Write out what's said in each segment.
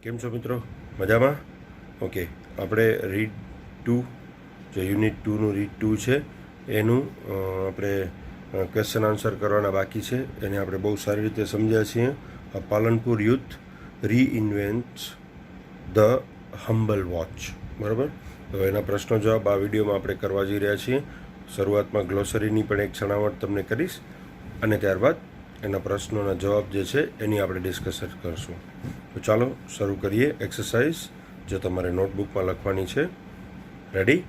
કેમ છો મિત્રો? મજામાં? ઓકે, આપણે રીડ 2 જે યુનિટ 2નું રીડ 2 છે એનું આપણે ક્વેશ્ચન આન્સર કરવાના બાકી છે. એને આપણે બહુ સારી રીતે સમજ્યા છીએ. Palanpur youth reinvents the humble watch, બરાબર? તો એના પ્રશ્નો જવાબ આ વિડીયોમાં આપણે કરવા જઈ રહ્યા છીએ. શરૂઆતમાં ગ્લોસરીની પણ એક છણાવટ તમને કરીશ અને ત્યારબાદ એના પ્રશ્નોના જવાબ જે છે એની આપણે ડિસ્કશન કરશું. તો ચાલો શરૂ કરીએ એક્સરસાઇઝ જે તમારે નોટબુકમાં લખવાની છે. રેડી?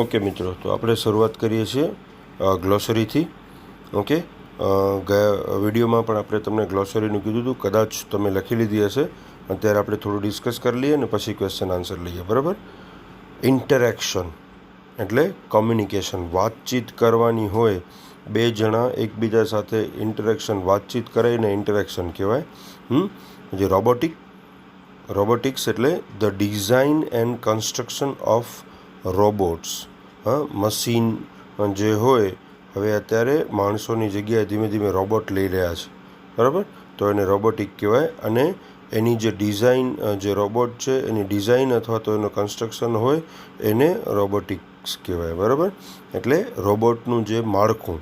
ઓકે મિત્રો, તો આપણે શરૂઆત કરીએ છીએ ગ્લોસરીથી. ઓકે, ગયા વિડીયોમાં પણ આપણે તમને ગ્લોસરીનું કીધું હતું, કદાચ તમે લખી લીધી હશે. અત્યારે આપણે થોડું ડિસ્કસ કરી લઈએ અને પછી ક્વેશ્ચન આન્સર લઈએ, બરાબર? ઇન્ટરેક્શન એટલે કોમ્યુનિકેશન, વાતચીત કરવાની હોય, બે જણા એકબીજા સાથે ઇન્ટરેક્શન વાતચીત કરે ને ઇન્ટરેક્શન કહેવાય. જે રોબોટિક્સ એટલે the design and construction of robots. Machine જે હોય, હવે અત્યારે માણસોની જગ્યાએ ધીમે ધીમે રોબોટ લઈ રહ્યા છે, બરાબર? તો એને રોબોટિક કહેવાય. અને એની જે ડિઝાઇન, જે રોબોટ છે એની ડિઝાઇન અથવા તો એનું કન્સ્ટ્રક્શન હોય એને રોબોટિક્સ કહેવાય, બરાબર? એટલે રોબોટનું જે માળખું,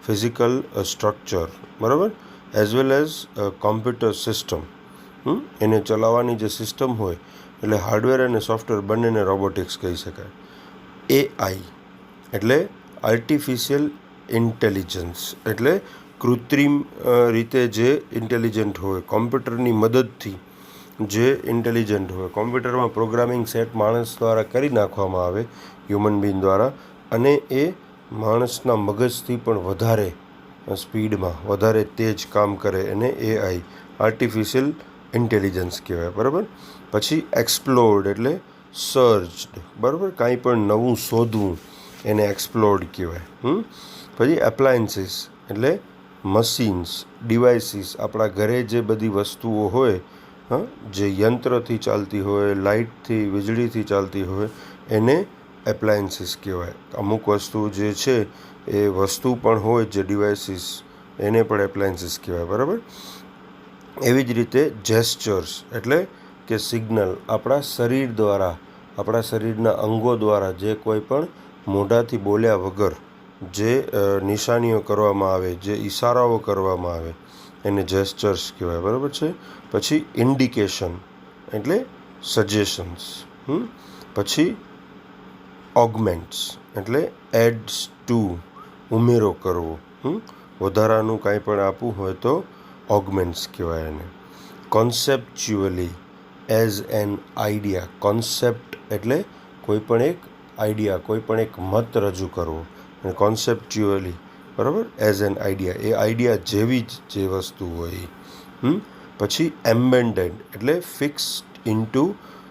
ફિઝિકલ સ્ટ્રક્ચર, બરાબર, as well as computer system, એને ચલાવવાની જે સિસ્ટમ હોય, એટલે હાર્ડવેર અને સોફ્ટવેર બંનેને રોબોટિક્સ કહી શકાય. એઆઈ એટલે આર્ટિફિશિયલ ઇન્ટેલિજન્સ, એટલે કૃત્રિમ રીતે જે ઇન્ટેલિજન્ટ હોય, કોમ્પ્યુટરની મદદથી જે ઇન્ટેલિજન્ટ હોય. કોમ્પ્યુટરમાં પ્રોગ્રામિંગ સેટ માણસ દ્વારા કરી નાખવામાં આવે, હ્યુમન બીંગ દ્વારા, અને એ માણસના મગજથી પણ વધારે સ્પીડમાં, વધારે તેજ કામ કરે, એને એઆઈ આર્ટિફિશિયલ ઇન્ટેલિજન્સ કહેવાય, બરાબર? પછી એક્સપ્લોર્ડ એટલે સર્ચડ, બરાબર? કાંઈ પણ નવું શોધવું એને એક્સપ્લોર્ડ કહેવાય. પછી એપ્લાયન્સીસ એટલે મશીન્સ, ડિવાઇસીસ, આપણા ઘરે જે બધી વસ્તુઓ હોય, જે યંત્રથી ચાલતી હોય, લાઇટથી, વીજળીથી ચાલતી હોય, એને એપ્લાયન્સીસ કહેવાય. અમુક વસ્તુ જે છે એ વસ્તુ પણ હોય જે ડિવાઇસીસ, એને પણ એપ્લાયન્સીસ કહેવાય, બરાબર? એવી જ રીતે જેસ્ચર્સ એટલે કે સિગ્નલ, આપણા શરીર દ્વારા, આપણા શરીરના અંગો દ્વારા જે કોઈ પણ મોઢાથી બોલ્યા વગર જે નિશાનીઓ કરવામાં આવે, જે ઈશારાઓ કરવામાં આવે, એને જેસ્ચર્સ કહેવાય, બરાબર છે? પછી ઇન્ડિકેશન એટલે સજેશન્સ. પછી ઓગમેન્ટ્સ એટલે એડ્સ ટુ, ઉમેરો કરવો. વધારાનું કાંઈ પણ આપવું હોય તો ઓગમેન્ટ્સ કહેવાય એને. Conceptually as an idea, concept એટલે કોઈ પણ એક આઈડિયા, કોઈ પણ એક મત રજૂ કરવો, અને કોન્સેપ્ચ્યુઅલી, બરાબર, as an idea, A idea જેવી જ જે વસ્તુ હોય. પછી એમ્બેડેડ એટલે ફિક્સ્ડ ઇન્ટુ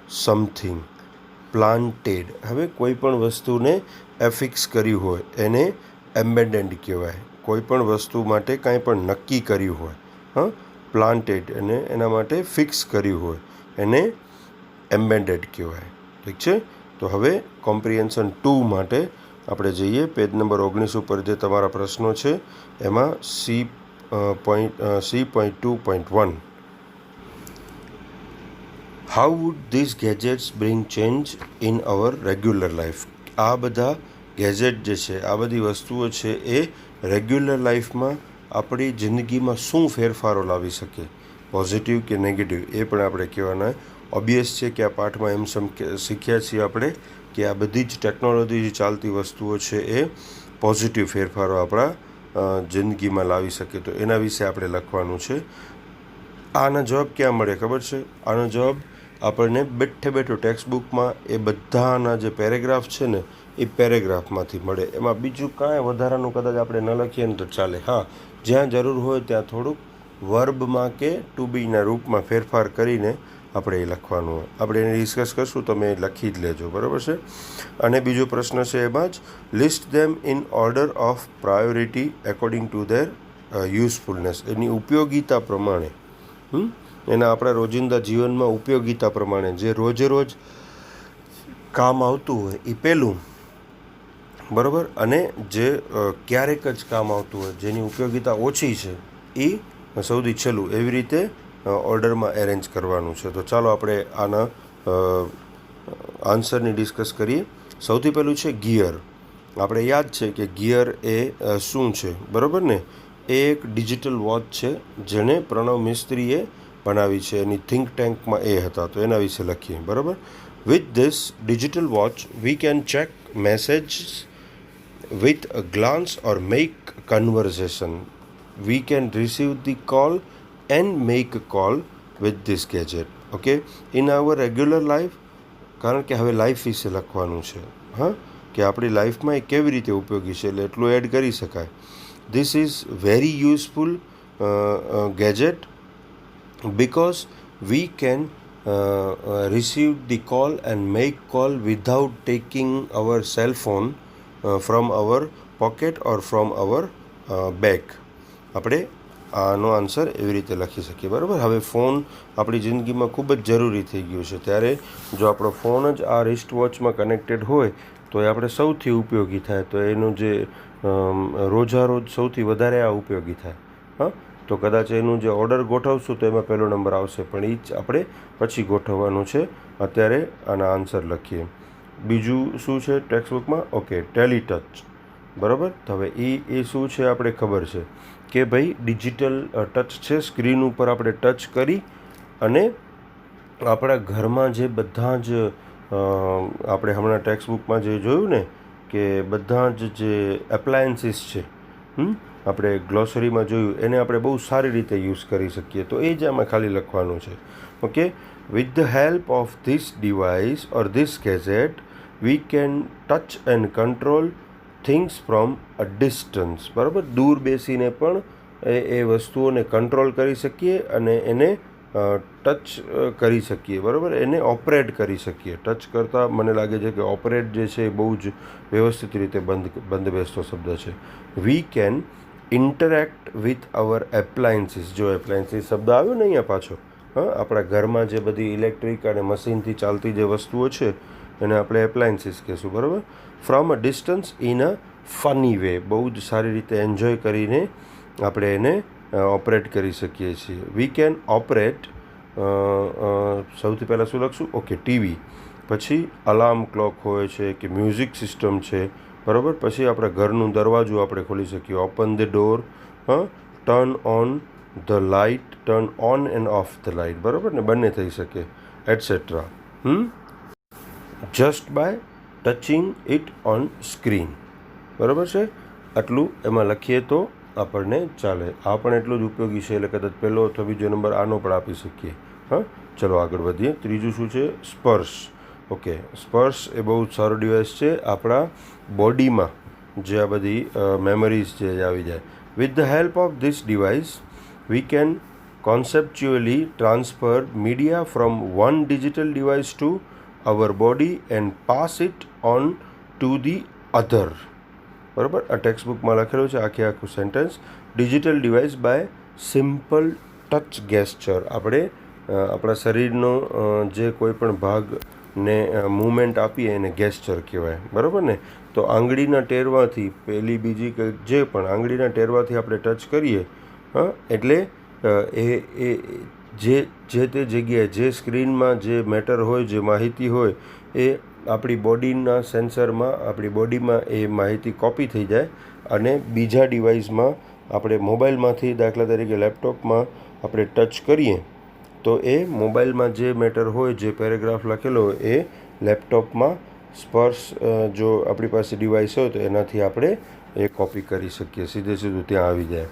સમથિંગ. પ્લાન્ટેડ, હવે કોઈ પણ વસ્તુને એફિક્સ કર્યું હોય એને એમ્બેડેડ કહેવાય. કોઈ પણ વસ્તુ માટે કાંઈ પણ નક્કી કર્યું હોય, પ્લાન્ટેડ, અને એના માટે ફિક્સ કર્યું હોય એને એમ્બેડેડ કહેવાય. ઠીક છે? તો હવે કોમ્પ્રિહેન્શન 2 માટે આપણે જઈએ. પેજ નંબર 19 ઉપર જે તમારા પ્રશ્નો છે એમાં C.2.1 how would this gadgets bring change in our regular life. આ બધા ગેજેટ જે છે, આ બધી વસ્તુઓ છે એ રેગ્યુલર લાઈફમાં આપણી જિંદગીમાં શું ફેરફારો લાવી શકે, પોઝિટિવ કે નેગેટિવ, એ પણ આપણે કહેવાના. ઓબ્વિયસ છે કે આ પાઠમાં એમ શીખ્યા છીએ આપણે કે આ બધી જ ટેકનોલોજી ચાલતી વસ્તુઓ છે એ પોઝિટિવ ફેરફારો આપણા જિંદગીમાં લાવી શકે. તો એના વિશે આપણે લખવાનું છે. આના જવાબ ક્યાં મળે ખબર છે? આનો જવાબ આપણને બેઠે બેઠો ટેક્સ્ટબુકમાં એ બધાના જે પેરેગ્રાફ છે ને એ પેરેગ્રાફમાંથી મળે. એમાં બીજું કાંઈ વધારાનું કદાચ આપણે ન લખીએ ને તો ચાલે. હા, જ્યાં જરૂર હોય ત્યાં થોડુંક વર્બમાં કે ટુ બીના રૂપમાં ફેરફાર કરીને આપણે એ લખવાનું હોય. આપણે એને ડિસ્કસ કરશું, તમે લખી જ લેજો, બરાબર છે? અને બીજો પ્રશ્ન છે એમાં જ, list them in order of priority according to their usefulness. એની ઉપયોગિતા પ્રમાણે, એના આપણા રોજિંદા જીવનમાં ઉપયોગિતા પ્રમાણે જે રોજે રોજ કામ આવતું હોય એ પહેલું, બરાબર, અને જે ક્યારેક જ કામ આવતું હોય, જેની ઉપયોગિતા ઓછી છે, એ સૌથી છેલ્લું. એવી રીતે ઓર્ડરમાં એરેન્જ કરવાનું છે. તો ચાલો આપણે આના આન્સરની ડિસ્કસ કરીએ. સૌથી પહેલું છે ગિયર. આપણે યાદ છે કે ગિયર એ શું છે, બરાબર ને? એ એક ડિજિટલ વોચ છે જેણે પ્રણવ મિસ્ત્રીએ બનાવી છે. એની થિંક ટેન્કમાં એ હતા, તો એના વિશે લખીએ, બરાબર. With this digital watch we can check message with a glance or make conversation. We can receive the call and make a call with this gadget. Okay, in our regular life, કારણ કે હવે life વિશે લખવાનું છે, હા, કે આપણી લાઈફમાં એ કેવી રીતે ઉપયોગી છે, એટલે એટલું એડ કરી શકાય. This is very useful gadget because we can receive the call and make call without taking our cell phone from our pocket or from our bag. આપણે આનો આન્સર એવી રીતે લખી શકીએ, બરાબર. હવે ફોન આપણી જિંદગીમાં ખૂબ જ જરૂરી થઈ ગયું છે, ત્યારે જો આપણો ફોન જ આ રિસ્ટ વોચમાં કનેક્ટેડ હોય તો એ આપણે સૌથી ઉપયોગી થાય, તો એનું જે રોજારોજ સૌથી વધારે આ ઉપયોગી થાય. હા, તો કદાચ એનું જે ઓર્ડર ગોઠવશું તો એમાં પહેલો નંબર આવશે, પણ એ જ આપણે પછી ગોઠવવાનું છે. અત્યારે આના આન્સર લખીએ. બીજું શું છે ટેક્સ્ટબુકમાં? ઓકે, ટેલિટચ, બરાબર. તો હવે એ શું છે આપણે ખબર છે કે ભાઈ ડિજિટલ ટચ છે. સ્ક્રીન ઉપર આપણે ટચ કરી અને આપણા ઘરમાં જે બધા જ આપણે હમણાં ટેક્સ્ટબુકમાં જે જોયું ને કે બધા જે એપ્લાયન્સીસ છે, આપણે ગ્લોસરીમાં જોયું, એને આપણે બહુ સારી રીતે યુઝ કરી શકીએ. તો એ જ આમાં ખાલી લખવાનું છે. Okay, with the help of this device or this gadget we can touch and control things from a distance. બરાબર, દૂર બેસીને પણ એ વસ્તુઓને કંટ્રોલ કરી શકીએ અને એને ટચ કરી શકીએ, બરાબર, એને ઓપરેટ કરી શકીએ. ટચ કરતાં મને લાગે છે કે ઓપરેટ જે છે એ બહુ જ વ્યવસ્થિત રીતે બંધબેસતો શબ્દ છે. We can interact with our appliances. જો એપ્લાયન્સીસ શબ્દ આવ્યો ને અહીંયા પાછો, હા, આપણા ઘરમાં જે બધી ઇલેક્ટ્રિક અને મશીનથી ચાલતી જે વસ્તુઓ છે એને આપણે એપ્લાયન્સીસ કહીશું, બરાબર. From a distance in a funny way. બહુ જ સારી રીતે એન્જોય કરીને આપણે એને ઓપરેટ કરી શકીએ છીએ. વી કેન ઓપરેટ, સૌથી પહેલાં શું લખશું? Okay, TV. પછી અલાર્મ ક્લોક હોય છે કે મ્યુઝિક સિસ્ટમ છે, બરાબર. પછી આપણા ઘરનું દરવાજો આપણે ખોલી શકીએ, ઓપન ધ ડોર, હા, turn on the light, turn on and off the light, બરાબર ને, બંને થઈ શકે, etcetera. Just by touching it on screen, બરાબર છે. આટલું એમાં લખીએ તો આપણને ચાલે. આ પણ એટલું જ ઉપયોગી છે, એટલે કદાચ પહેલો અથવા બીજો નંબર આનો પણ આપી શકીએ. હા, ચલો આગળ વધીએ. ત્રીજું શું છે? સ્પર્શ. ઓકે, સ્પર્શ એ બહુ જ સારો ડિવાઇસ છે આપણા બોડીમાં જે આ બધી મેમરીઝ જે આવી જાય. With the help of this device we can conceptually transfer media from one digital device to our body and pass it on to the other. બરાબર, આ ટેક્સ્ટબુકમાં લખેલું છે આખું sentence. Digital device by simple touch gesture. આપણે આપણા શરીરનો જે કોઈ પણ ભાગને મૂવમેન્ટ આપીએ એને ગેસ્ચર કહેવાય, બરાબર ને. તો આંગળીના ટેરવાથી, પહેલી બીજી જે પણ આંગળીના ટેરવાથી આપણે ટચ કરીએ, હા, એટલે એ જે તે જગ્યાએ જે સ્ક્રીનમાં જે મેટર હોય, જે માહિતી હોય, એ આપણી બોડીના સેન્સરમાં, આપણી બોડીમાં એ માહિતી કોપી થઈ જાય અને બીજા ડિવાઇસમાં, આપણે મોબાઈલમાંથી, દાખલા તરીકે લેપટોપમાં આપણે ટચ કરીએ તો એ મોબાઈલમાં જે મેટર હોય, જે પેરેગ્રાફ લખેલો હોય, એ લેપટોપમાં સ્પર્શ, જો આપણી પાસે ડિવાઇસ હોય તો એનાથી આપણે એ કોપી કરી શકીએ, સીધું ત્યાં આવી જાય.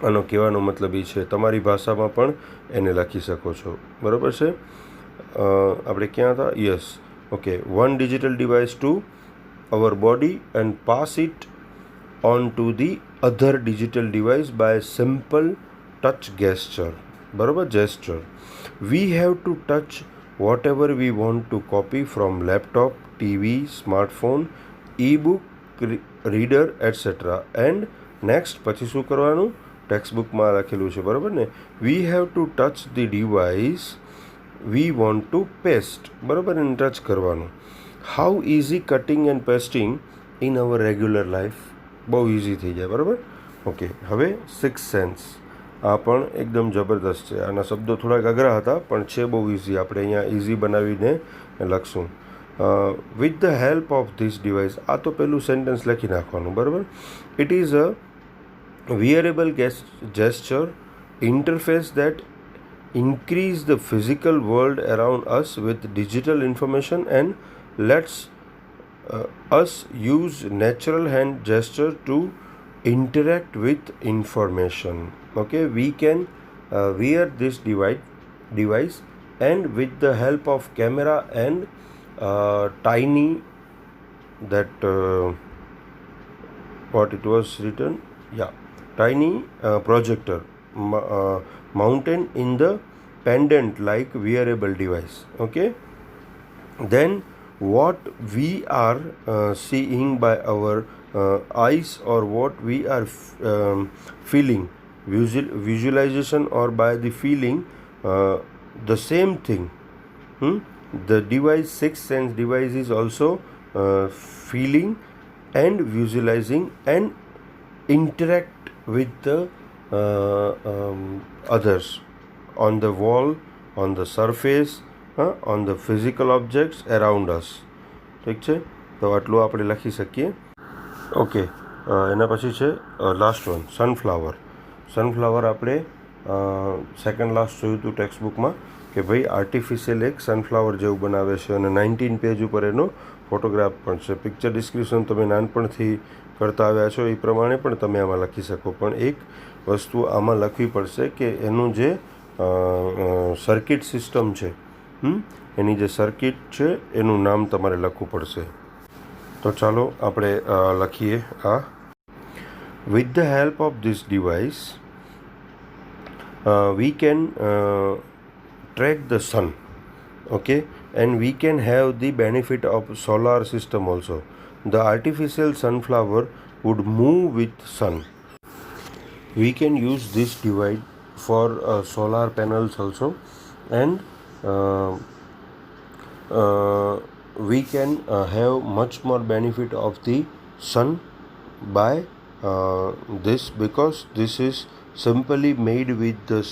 આનો કહેવાનો મતલબ એ છે, તમારી ભાષામાં પણ એને લખી શકો છો, બરાબર છે. આપણે ક્યાં હતા? Yes, okay. One digital device to our body and pass it on to the other digital device by simple touch gesture, બરાબર, gesture. We have to touch whatever we want to copy from laptop, TV, smartphone, e book reader, etcetera. And next, પછી શું કરવાનું? ટેક્સ્ટબુકમાં લખેલું છે, બરાબર ને. We have to touch the device we want to paste, બરાબર, એને ટચ કરવાનું. How easy cutting and pasting in our regular life. બહુ ઇઝી થઈ જાય, બરાબર. ઓકે, હવે સિક્સ સેન્સ. આ પણ એકદમ જબરદસ્ત છે. આના શબ્દો થોડાક અઘરા હતા પણ છે બહુ ઇઝી. આપણે અહીંયા ઇઝી બનાવીને લખશું. With the help of this device. આ તો પેલું સેન્ટેન્સ લખી નાખવાનું, બરાબર. It is a wearable gesture interface that increase the physical world around us with digital information and lets us use natural hand gesture to interact with information. Okay, we can wear this device and with the help of camera and tiny that what it was written, tiny projector mounted in the pendant like wearable device. Okay, then what we are seeing by our eyes or what we are feeling, visualization or by the feeling, the same thing. The device, sixth sense device, is also feeling and visualizing and interact with the others on the wall, on the surface, on the physical objects around us. ઠીક છે, તો આટલું આપણે લખી શકીએ. Okay, એના પછી છે લાસ્ટ વન, સનફ્લાવર. સનફ્લાવર આપણે સેકન્ડ લાસ્ટ જોયું હતું ટેક્સ્ટબુકમાં કે ભાઈ આર્ટિફિશિયલ એક સનફ્લાવર જેવું બનાવે છે અને 19 પેજ ઉપર એનો ફોટોગ્રાફ પણ છે. પિક્ચર ડિસ્ક્રિપ્શન તમે નાનપણથી કરતા આવ્યા છો એ પ્રમાણે પણ તમે આમાં લખી શકો. પણ એક વસ્તુ આમાં લખવી પડશે કે એનું જે સર્કિટ સિસ્ટમ છે, એની જે સર્કિટ છે એનું નામ તમારે લખવું પડશે. તો ચાલો આપણે લખીએ આ. With the help of this device we can track the sun, okay, and we can have the benefit of solar system also. The artificial sunflower would move with sun. We can use this device for solar panels also, and we can have much more benefit of the sun by this, because this is simply made with the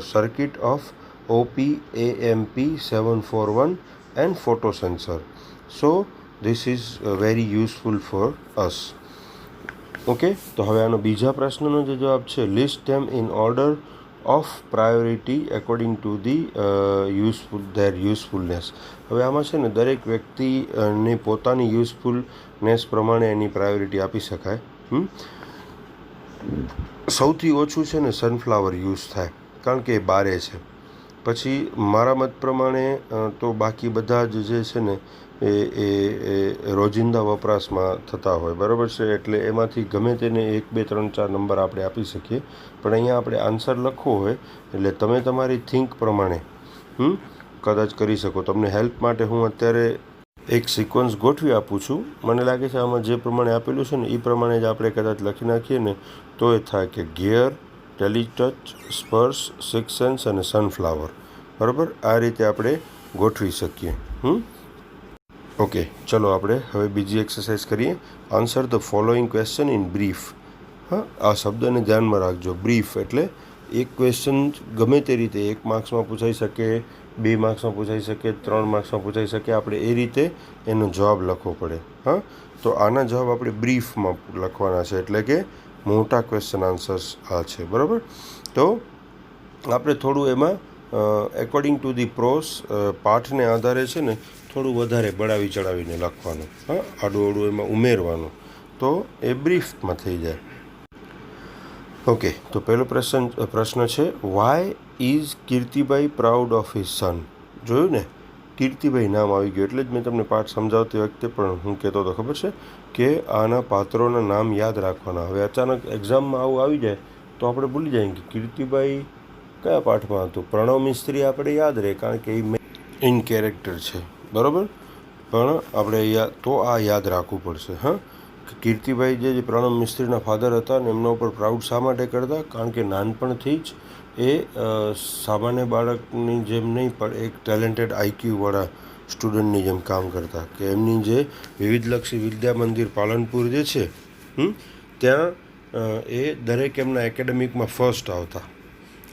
circuit of OP-AMP741 and photosensor. So this is very useful for us. Okay, તો હવે આનો બીજા પ્રશ્નનો જે જવાબ છે, list them in order of priority according to the usefulness. હવે આમાં છે ને દરેક વ્યક્તિને પોતાની યુઝફુલનેસ પ્રમાણે એની પ્રાયોરિટી આપી શકાય. સૌથી ઓછું છે ને સનફ્લાવર યુઝ થાય કારણ કે એ બારે છે. પછી મારા મત પ્રમાણે તો બાકી બધા જ જે છે ને એ રોજિંદા વપરાશમાં થતા હોય, બરાબર છે. એટલે એમાંથી ગમે તેને 1, 2, 3, 4 નંબર આપણે આપી શકીએ. પણ અહીંયા આપણે આન્સર લખવો હોય એટલે તમે તમારી થિંક પ્રમાણે કદાચ કરી શકો. તમને હેલ્પ માટે હું અત્યારે એક સિક્વન્સ ગોઠવી આપું છું. મને લાગે છે આમાં જે પ્રમાણે આપેલું છે ને એ પ્રમાણે જ આપણે કદાચ લખી નાખીએ ને તો એ થાય કે ગિયર, ટેલિટચ, સ્પર્શ, સિક્સ સેન્સ અને સનફ્લાવર. બરાબર, આ રીતે આપણે ગોઠવી શકીએ. ઓકે, ચલો આપણે હવે બીજી એક્સરસાઇઝ કરીએ. Answer the following question in brief. આ શબ્દને ધ્યાનમાં રાખજો. બ્રીફ એટલે એક ક્વેશ્ચન ગમે તે રીતે 1 માર્ક્સમાં પૂછાઈ શકે, 2 માર્ક્સમાં પૂછાઈ શકે, 3 માર્ક્સમાં પૂછાઈ શકે. આપણે એ રીતે એનો જવાબ લખવો પડે. તો આના જવાબ આપણે બ્રીફમાં લખવાના છે, એટલે કે મોટા ક્વેશ્ચન આન્સર્સ આ છે, બરાબર. તો આપણે થોડું એમાં એકોર્ડિંગ ટુ ધી પ્રોસ પાઠને આધારે છે ને થોડું વધારે બળાવી ચડાવીને લખવાનું, આડું આડું એમાં ઉમેરવાનું, તો એ બ્રીફમાં થઈ જાય. ઓકે, તો પહેલો પ્રશ્ન છે, why is Kirtibhai proud of his son. જોયું ને, કીર્તિભાઈ નામ આવી ગયું એટલે જ મેં તમને પાઠ સમજાવતી વખતે પણ હું કહેતો હતો, ખબર છે કે આના પાત્રોના નામ યાદ રાખવાના. હવે અચાનક એક્ઝામમાં આવું આવી જાય તો આપણે ભૂલી જાય કે કીર્તિભાઈ કયા પાઠમાં હતું. પ્રણવ મિસ્ત્રી આપણે યાદ રહે કારણ કે એ ઇન કેરેક્ટર છે, બરાબર. પણ આપણે તો આ યાદ રાખવું પડશે. કીર્તિભાઈ જે પ્રણવ મિસ્ત્રીના ફાધર હતા ને એમના ઉપર પ્રાઉડ શા માટે કરતા? કારણ કે નાનપણથી જ એ સામાન્ય બાળકની જેમ નહીં પણ એક ટેલેન્ટેડ આઈક્યુવાળા સ્ટુડન્ટની જેમ કામ કરતા. કે એમની જે વિવિધલક્ષી વિદ્યા મંદિર પાલનપુર જે છે ત્યાં એ દરેક એમના એકેડેમિકમાં ફર્સ્ટ આવતા.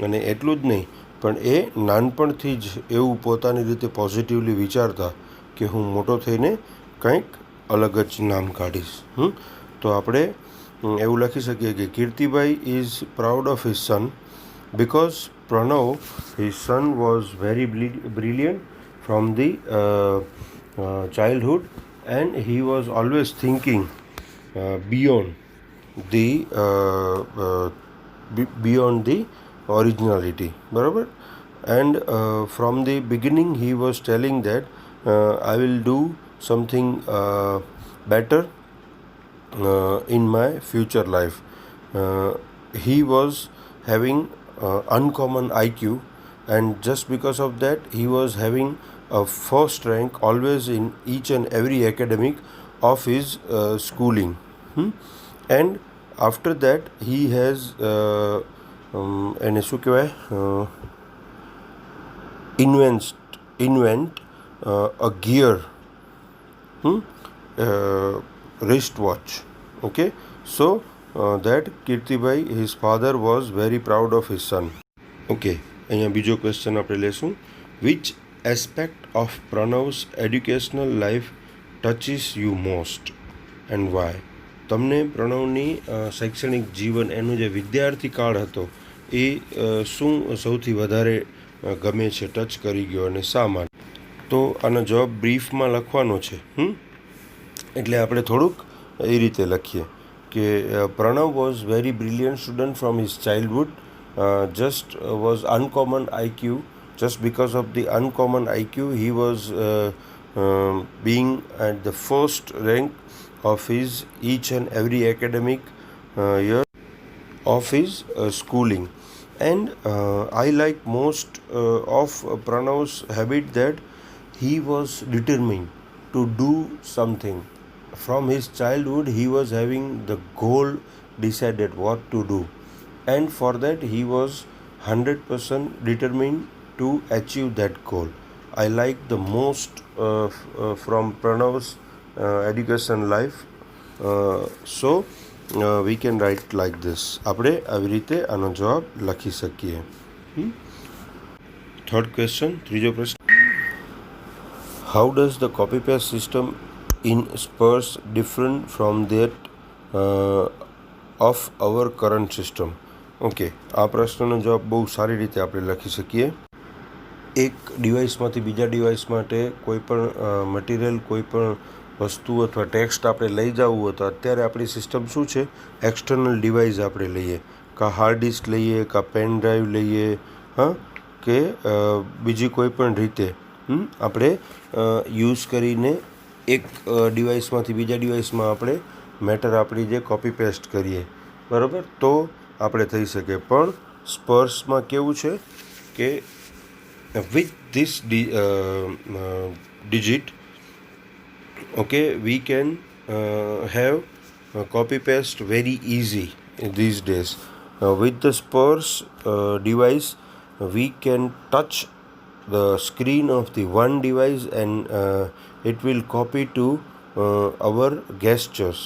અને એટલું જ નહીં, પણ એ નાનપણથી જ એવું પોતાની રીતે પોઝિટિવલી વિચારતા કે હું મોટો થઈને કંઈક અલગ જ નામ કાઢીશ. તો આપણે એવું લખી શકીએ કે Kirtibhai is proud of his son because Pranav, his son, was very brilliant from the childhood, and he was always thinking beyond the beyond the originality, બરાબર. And from the beginning he was telling that I will do something better in my future life. He was having uncommon IQ, and just because of that he was having a first rank always in each and every academic of his schooling. And after that he has એને શું કહેવાય invent a gear wristwatch. Okay, so that Kirtibhai, his father, was very proud of his son. Okay, અહીંયા બીજો question આપણે લેશું. Which aspect of Pranav's educational life touches you most and why? તમને પ્રણવની શૈક્ષણિક જીવન, એનું જે વિદ્યાર્થી કાળ હતો એ શું સૌથી વધારે ગમે છે, ટચ કરી ગયો, અને શા માટે? તો આનો જવાબ બ્રીફમાં લખવાનો છે. એટલે આપણે થોડુંક એ રીતે લખીએ કે Pranav was very brilliant student from his childhood, just was uncommon IQ. Just because of the uncommon IQ, he was being at the first rank of his each and every academic year of his schooling. And I like most of Pranav's habit that he was determined to do something. From his childhood he was having the goal decided what to do, and for that he was 100% determined to achieve that goal. I like the most from Pranav's education life. So we can write like this. આપણે આવી રીતે આનો જવાબ લખી શકીએ. Third question, ત્રીજો પ્રશ્ન. How does the copy paste system in Spurs different from that of our current system? Okay, આ પ્રશ્નનો જવાબ બહુ સારી રીતે આપણે લખી શકીએ. એક ડિવાઇસમાંથી બીજા ડિવાઇસ માટે કોઈ પણ મટીરિયલ, કોઈ પણ વસ્તુ અથવા ટેક્સ્ટ આપણે લઈ જવું હોય તો અત્યારે આપણી સિસ્ટમ શું છે, એક્સટર્નલ ડિવાઇસ આપણે લઈએ, કાં હાર્ડ ડિસ્ક લઈએ, કાં પેન ડ્રાઈવ લઈએ, કે બીજી કોઈ પણ રીતે આપણે યુઝ કરીને એક ડિવાઇસમાંથી બીજા ડિવાઇસમાં આપણે મેટર આપણી જે કોપી પેસ્ટ કરીએ, બરાબર, તો આપણે થઈ શકે. પણ સ્પર્સમાં કેવું છે કે with this digit, okay, we can have copy paste very easy these days. With the Spurs device we can touch the screen of the one device and it will copy to our gestures.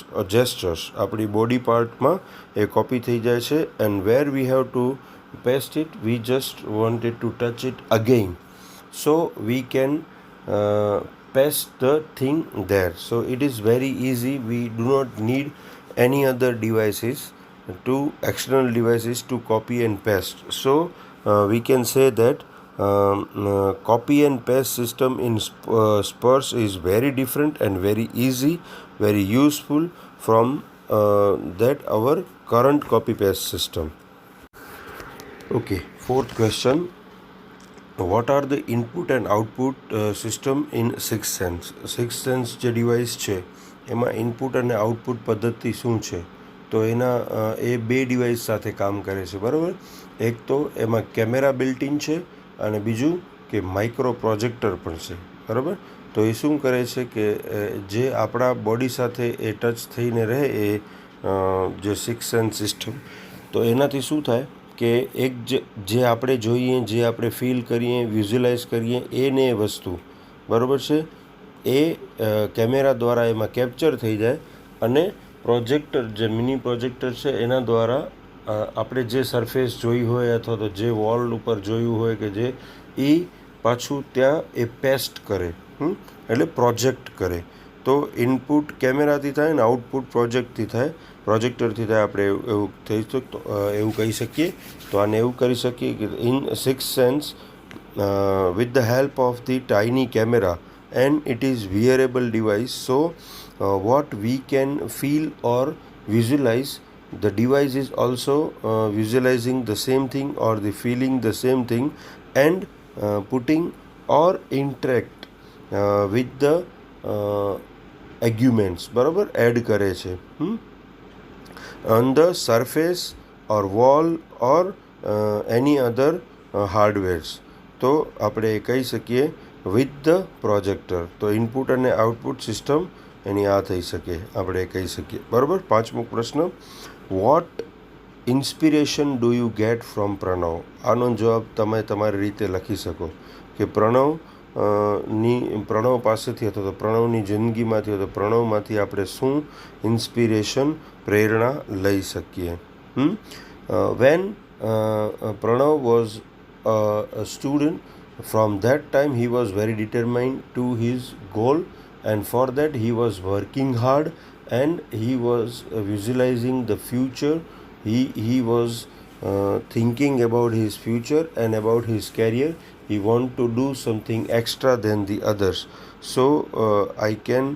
આપણી body પાર્ટમાં એ copy થઈ જાય છે, and where we have to paste it, we just wanted to touch it again, so we can paste the thing there. So it is very easy. We do not need any other devices to external devices to copy and paste. So we can say that copy and paste system in Spurs is very different and very easy, very useful from that our current copy paste system. Okay, fourth question. What are the input and output system in Sixth Sense? Sixth Sense જે device છે એમાં input અને output પદ્ધતિ શું છે? તો એના એ બે ડિવાઇસ સાથે કામ કરે છે, બરાબર. એક તો એમાં કેમેરા બિલ્ટ ઇન છે અને બીજું કે માઇક્રો પ્રોજેક્ટર પણ છે, બરાબર. તો એ શું કરે છે કે જે આપણા બોડી સાથે એ ટચ થઈને રહે એ જે સિક્સ સેન્સ સિસ્ટમ, તો એનાથી શું થાય કે એક જે આપણે જોઈએ, જે આપણે ફીલ કરીએ, વિઝ્યુલાઇઝ કરીએ, એ ને એ વસ્તુ, બરાબર છે, એ કેમેરા દ્વારા એમાં કેપ્ચર થઈ જાય અને પ્રોજેક્ટર, જે મિની પ્રોજેક્ટર છે એના દ્વારા આપણે જે સરફેસ જોઈ હોય અથવા તો જે વોલ ઉપર જોયું હોય કે જે એ પાછું ત્યાં એ પેસ્ટ કરે, એટલે પ્રોજેક્ટ કરે. તો ઇનપુટ કેમેરાથી થાય ને આઉટપુટ પ્રોજેક્ટથી થાય, પ્રોજેક્ટરથી થાય. આપણે એવું થઈ એવું કહી શકીએ. તો આને એવું કરી શકીએ કે in six sense with the help of the tiny camera, and it is wearable device, so what we can feel or visualize, the device is also visualizing the same thing or the feeling the same thing, and putting or interact with the arguments, બરાબર, add કરે છે on the surface or wall or any other hardwares. તો આપણે કહી શકીએ with the projector. તો input અને output system એની આ થઈ શકે, આપણે કહી શકીએ. બરાબર. 5મો પ્રશ્ન, what inspiration do you get from Pranav? આનો જવાબ તમે તમારી રીતે લખી શકો કે પ્રણવ પાસેથી અથવા તો પ્રણવની જિંદગીમાંથી અથવા પ્રણવમાંથી આપણે શું ઇન્સ્પિરેશન, પ્રેરણા લઈ શકીએ. When Pranav was a student, from that time he was very determined to his goal, and for that he was working hard, and he was visualizing the future. He was thinking about his future and about his career. He want to do something extra than the others. So I can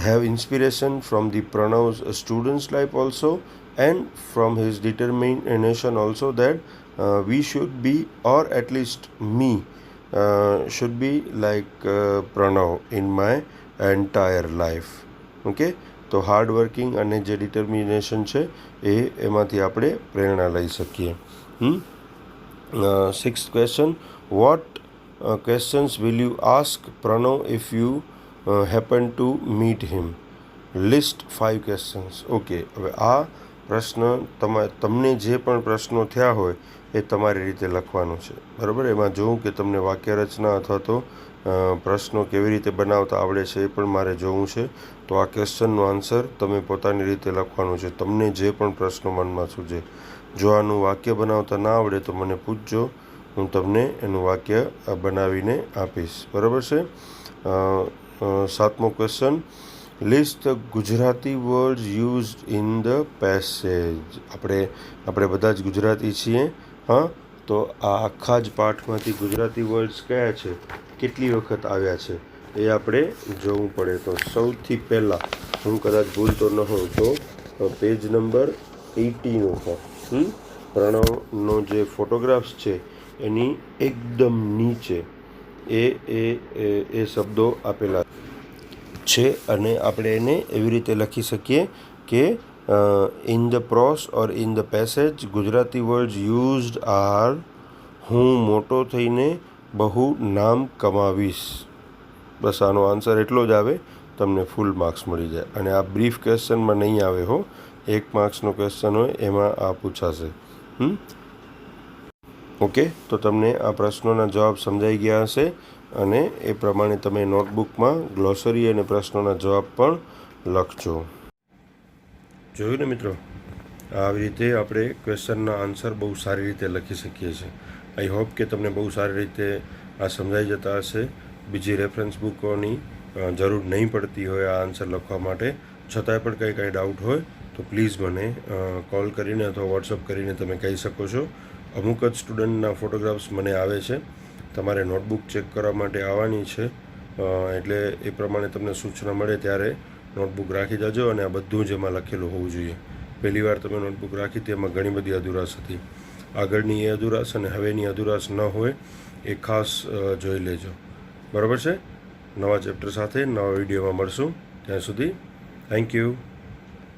have inspiration from the Pranav's student's life also, and from his determination also, that we should be, or at least me should be like Pranav in my entire life. Okay, તો hard working અને જે determination છે એમાંથી આપણે પ્રેરણા લઈ શકીએ. 6th question, what questions will you ask Pranav if you happen to meet him? List 5 questions. Okay, હવે આ પ્રશ્ન તમને જે પણ પ્રશ્નો થયા હોય એ તમારી રીતે લખવાનું છે. બરાબર. એમાં જોઉં કે તમને વાક્ય રચના અથવા તો પ્રશ્નો કેવી રીતે બનાવતા આવડે છે એ પણ મારે જોવું છે. તો આ ક્વેશ્ચનનો આન્સર તમે પોતાની રીતે લખવાનું છે, તમને જે પણ પ્રશ્નો મનમાં સૂઝે. જો આનું વાક્ય બનાવતા ના આવડે તો મને પૂછજો, હું તમને એનું વાક્ય બનાવીને આપીશ. બરાબર છે. 7મો question, list the Gujarati words used in the passage. આપણે બધા જ ગુજરાતી છીએ. તો આ આખા જ પાઠમાંથી ગુજરાતી વર્ડ્સ કયા છે, કેટલી વખત આવ્યા છે એ આપણે જોવું પડે. તો સૌથી પહેલાં, હું કદાચ ભૂલતો ન હોઉં તો પેજ નંબર 80 છે. પ્રણવનો જે ફોટોગ્રાફ્સ છે એની એકદમ નીચે એ શબ્દો આપેલા છે, અને આપણે એને એવી રીતે લખી શકીએ કે in the prose or in the passage Gujarati words used are, હું મોટો થઈને બહુ નામ કમાવીશ. બસ આનો આન્સર એટલો જ આવે, તમને ફૂલ માર્ક્સ મળી જાય. અને આ બ્રીફ ક્વેશ્ચનમાં નહીં આવે હો, 1 માર્ક્સનો ક્વેશ્ચન હોય એમાં આ પૂછાશે. ઓકે, તો તમને આ પ્રશ્નોના જવાબ સમજાઈ ગયા હશે, અને એ પ્રમાણે તમે નોટબુકમાં ગ્લોસરી અને પ્રશ્નોના જવાબ પણ લખજો. જોયું ને મિત્રો, આવી રીતે આપણે ક્વેશ્ચનના આન્સર બહુ સારી રીતે લખી શકીએ છીએ. આઈ હોપ કે તમને બહુ સારી રીતે આ સમજાઈ જતા હશે. બીજી રેફરન્સ બુકોની જરૂર નહીં પડતી હોય આ આન્સર લખવા માટે. છતાંય પણ કાંઈ ડાઉટ હોય તો પ્લીઝ મને કોલ કરીને અથવા વોટ્સઅપ કરીને તમે કહી શકો છો. અમુક જ સ્ટુડન્ટના ફોટોગ્રાફ્સ મને આવે છે, તમારે નોટબુક ચેક કરવા માટે આવવાની છે, એટલે એ પ્રમાણે તમને સૂચના મળે ત્યારે નોટબુક રાખી જાજો. અને આ બધું જ એમાં લખેલું હોવું જોઈએ. પહેલી વાર તમે નોટબુક રાખી તેમાં ઘણી બધી અધુરાશ હતી. આગળની એ અધુરાશ અને હવેની અધુરાશ ન હોય એ ખાસ જોઈ લેજો. બરાબર છે. નવા ચેપ્ટર સાથે નવા વિડીયોમાં મળશું. ત્યાં સુધી થેન્ક યુ.